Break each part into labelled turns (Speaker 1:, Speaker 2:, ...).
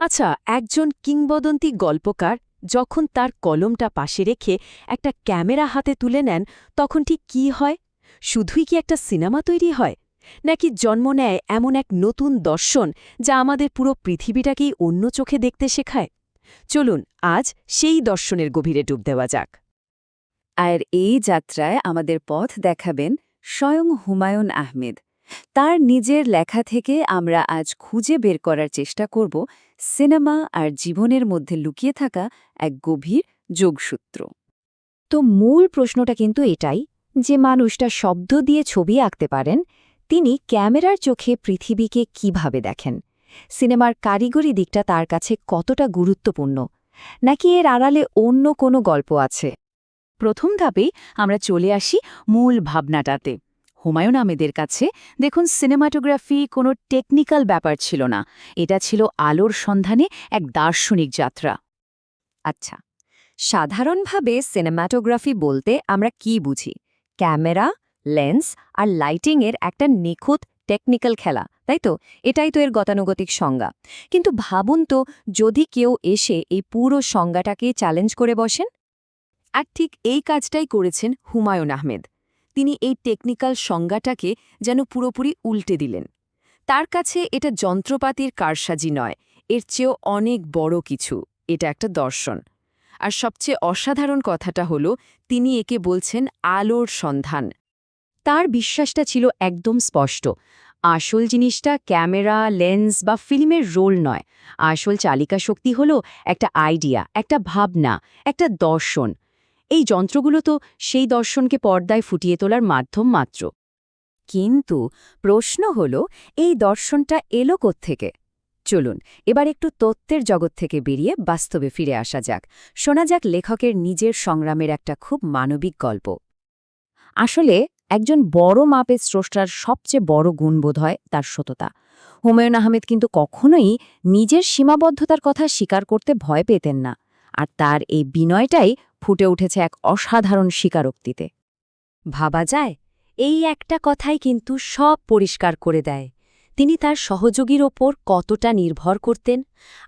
Speaker 1: আচ্ছা, একজন কিংবদন্তি গল্পকার যখন তার কলমটা পাশে রেখে একটা ক্যামেরা হাতে তুলে নেন, তখন ঠিক কী হয়? শুধুই কি একটা সিনেমা তৈরি হয়, নাকি জন্ম নেয় এমন এক নতুন দর্শন যা আমাদের পুরো পৃথিবীটাকেই অন্য চোখে দেখতে শেখায়? চলুন আজ সেই দর্শনের গভীরে ডুব দেওয়া যাক।
Speaker 2: আর এই যাত্রায় আমাদের পথ দেখাবেন স্বয়ং হুমায়ুন আহমেদ। তার নিজের লেখা থেকে আমরা আজ খুঁজে বের করার চেষ্টা করব সিনেমা আর জীবনের মধ্যে লুকিয়ে থাকা এক গভীর যোগসূত্র। তো মূল প্রশ্নটা কিন্তু এটাই যে মানুষটা শব্দ দিয়ে ছবি আঁকতে পারেন, তিনি ক্যামেরার চোখে পৃথিবীকে কিভাবে দেখেন। সিনেমার কারিগরি দিকটা তার কাছে কতটা গুরুত্বপূর্ণ, নাকি এর আড়ালে অন্য কোনো গল্প আছে? প্রথম ধাপেই আমরা চলে আসি মূল ভাবনাটাতে। হুমায়ুন আহমেদের কাছে দেখুন, সিনেমাটোগ্রাফি কোনো টেকনিক্যাল ব্যাপার ছিল না, এটা ছিল আলোর সন্ধানে এক দার্শনিক যাত্রা। আচ্ছা, সাধারণভাবে সিনেমাটোগ্রাফি বলতে আমরা কি বুঝি? ক্যামেরা, লেন্স আর লাইটিংয়ের একটা নিখুঁত টেকনিক্যাল খেলা, তাই তো? এটাই তো এর গতানুগতিক সংজ্ঞা। কিন্তু ভাবুন তো, যদি কেউ এসে এই পুরো সংজ্ঞাটাকে চ্যালেঞ্জ করে বসেন।
Speaker 1: আর ঠিক এই কাজটাই করেছেন হুমায়ুন আহমেদ। তিনি এই টেকনিক্যাল সংজ্ঞাটাকে যেন পুরোপুরি উল্টে দিলেন। তার কাছে এটা যন্ত্রপাতির কারসাজি নয়, এর চেয়েও অনেক বড় কিছু। এটা একটা দর্শন। আর সবচেয়ে অসাধারণ কথাটা হলো, তিনি একে বলছেন আলোর সন্ধান। তার বিশ্বাসটা ছিল একদম স্পষ্ট। আসল জিনিসটা ক্যামেরা, লেন্স বা ফিল্মের রোল নয়। আসল চালিকা শক্তি হলো একটা আইডিয়া, একটা ভাবনা, একটা দর্শন। এই যন্ত্রগুলো তো সেই দর্শনকে পর্দায় ফুটিয়ে তোলার মাধ্যম মাত্র।
Speaker 2: কিন্তু প্রশ্ন হল, এই দর্শনটা এলো কোত্থেকে? চলুন এবার একটু তত্ত্বের জগৎ থেকে বেরিয়ে বাস্তবে ফিরে আসা যাক। শোনা যাক লেখকের নিজের সংগ্রামের একটা খুব মানবিক গল্প। আসলে একজন বড় মাপের স্রষ্টার সবচেয়ে বড় গুণ বোধ হয় তার সততা। হুমায়ুন আহমেদ কিন্তু কখনোই নিজের সীমাবদ্ধতার কথা স্বীকার করতে ভয় পেতেন না, আর তার এই বিনয়টাই ফুটে উঠেছে এক অসাধারণ স্বীকারোক্তিতে।
Speaker 1: ভাবা যায়, এই একটা কথাই কিন্তু সব পরিষ্কার করে দেয়। তিনি তার সহযোগীর ওপর কতটা নির্ভর করতেন,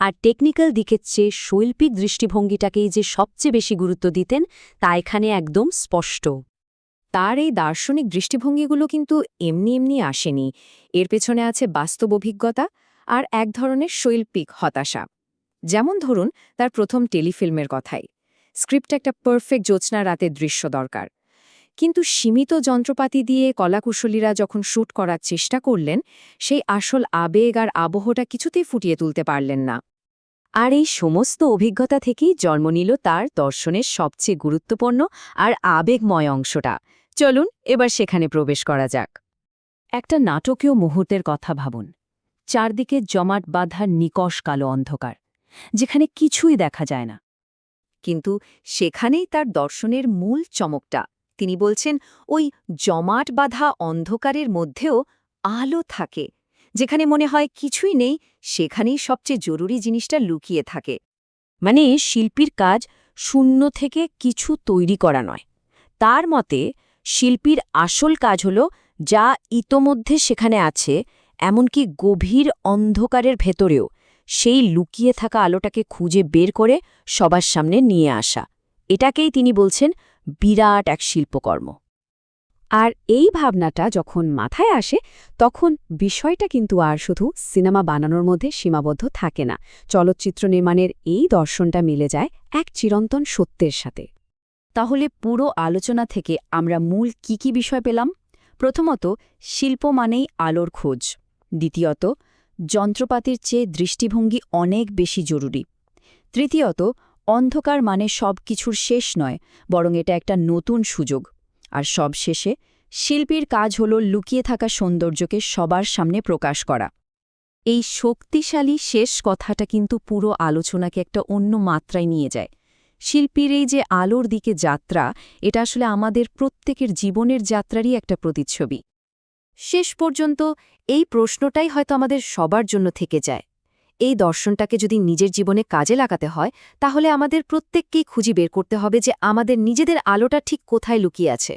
Speaker 1: আর টেকনিক্যাল দিকের চেয়ে শৈল্পিক দৃষ্টিভঙ্গিটাকেই যে সবচেয়ে বেশি গুরুত্ব দিতেন, তা এখানে একদম স্পষ্ট।
Speaker 2: তার এই দার্শনিক দৃষ্টিভঙ্গিগুলো কিন্তু এমনি এমনি আসেনি। এর পেছনে আছে বাস্তব অভিজ্ঞতা আর এক ধরনের শৈল্পিক হতাশা। যেমন ধরুন তার প্রথম টেলিফিল্মের কথাই। স্ক্রিপ্ট একটা পারফেক্ট জ্যোৎস্না রাতের দৃশ্য দরকার, কিন্তু সীমিত যন্ত্রপাতি দিয়ে কলাকুশলীরা যখন শ্যুট করার চেষ্টা করলেন, সেই আসল আবেগ আর আবহটা কিছুতেই ফুটিয়ে তুলতে পারলেন না।
Speaker 1: আর এই সমস্ত অভিজ্ঞতা থেকেই জন্ম নিল তার দর্শনের সবচেয়ে গুরুত্বপূর্ণ আর আবেগময় অংশটা। চলুন এবার সেখানে প্রবেশ করা যাক। একটা নাটকীয় মুহূর্তের কথা ভাবুন। চারদিকে জমাট বাঁধা নিকষ কালো অন্ধকার, যেখানে কিছুই দেখা যায় না। কিন্তু সেখানেই তার দর্শনের মূল চমকটা। তিনি বলছেন, ওই জমাট বাঁধা অন্ধকারের মধ্যেও আলো থাকে। যেখানে মনে হয় কিছুই নেই, সেখানেই সবচেয়ে জরুরি জিনিসটা লুকিয়ে থাকে। মানে শিল্পীর কাজ শূন্য থেকে কিছু তৈরি করা নয়। তার মতে শিল্পীর আসল কাজ হল যা ইতোমধ্যে সেখানে আছে, এমনকি গভীর অন্ধকারের ভেতরেও সেই লুকিয়ে থাকা আলোটাকে খুঁজে বের করে সবার সামনে নিয়ে আসা। এটাকেই তিনি বলছেন বিরাট এক শিল্পকর্ম। আর এই ভাবনাটা যখন মাথায় আসে, তখন বিষয়টা কিন্তু আর শুধু সিনেমা বানানোর মধ্যে সীমাবদ্ধ থাকে না। চলচ্চিত্র নির্মাণের এই দর্শনটা মিলে যায় এক চিরন্তন সত্যের সাথে। তাহলে পুরো আলোচনা থেকে আমরা মূল কি বিষয় পেলাম? প্রথমত, শিল্প মানেই আলোর খোঁজ। দ্বিতীয়ত, যন্ত্রপাতির চেয়ে দৃষ্টিভঙ্গি অনেক বেশি জরুরি। তৃতীয়ত, অন্ধকার মানে সব কিছুর শেষ নয়, বরং এটা একটা নতুন সুযোগ। আর সবশেষে, শিল্পীর কাজ হল লুকিয়ে থাকা সৌন্দর্যকে সবার সামনে প্রকাশ করা। এই শক্তিশালী শেষ কথাটা কিন্তু পুরো আলোচনাকে একটা অন্য মাত্রায় নিয়ে যায়। শিল্পীর এই যে আলোর দিকে যাত্রা, এটা আসলে আমাদের প্রত্যেকের জীবনের যাত্রারই একটা প্রতিচ্ছবি। শেষ পর্যন্ত এই প্রশ্নটাই হয়তো আমাদের সবার জন্য থেকে যায়। এই দর্শনটাকে যদি নিজের জীবনে কাজে লাগাতে হয়, তাহলে আমাদের প্রত্যেককেই খুঁজে বের করতে হবে যে আমাদের নিজেদের আলোটা ঠিক কোথায় লুকিয়ে আছে।